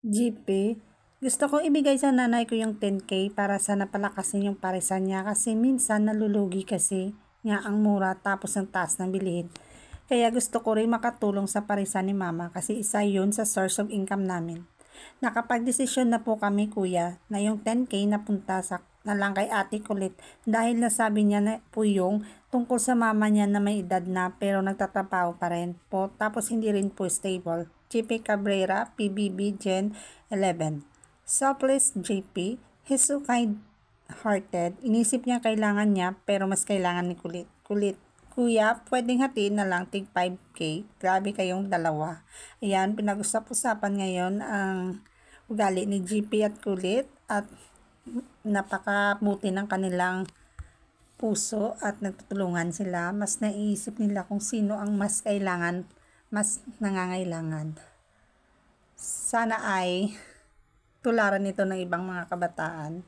GP, gusto kong ibigay sa nanay ko yung 10K para sana palakasin yung parisan niya kasi minsan nalulugi kasi nga ang mura tapos ang taas ng bilihin. Kaya gusto ko rin makatulong sa parisan ni mama kasi isa yun sa source of income namin. Nakapag-desisyon na po kami kuya na yung 10K napunta na lang kay ate kulit dahil nasabi niya na po yung tungkol sa mama niya na may edad na pero nagtatrabaho pa rin po tapos hindi rin po stable. JP Cabrera, PBB Gen 11. Selfless JP, he's so kind-hearted. Inisip niya kailangan niya pero mas kailangan ni kulit. Kulit. Kuya, pwedeng hatiin na lang tig 5K. Grabe kayong dalawa. Ayan, pinag-usap-usapan ngayon ang ugali ni GP at kulit at napakabuti ng kanilang puso at nagtutulungan sila. Mas naiisip nila kung sino ang mas kailangan, mas nangangailangan. Sana ay tularan nito ng ibang mga kabataan.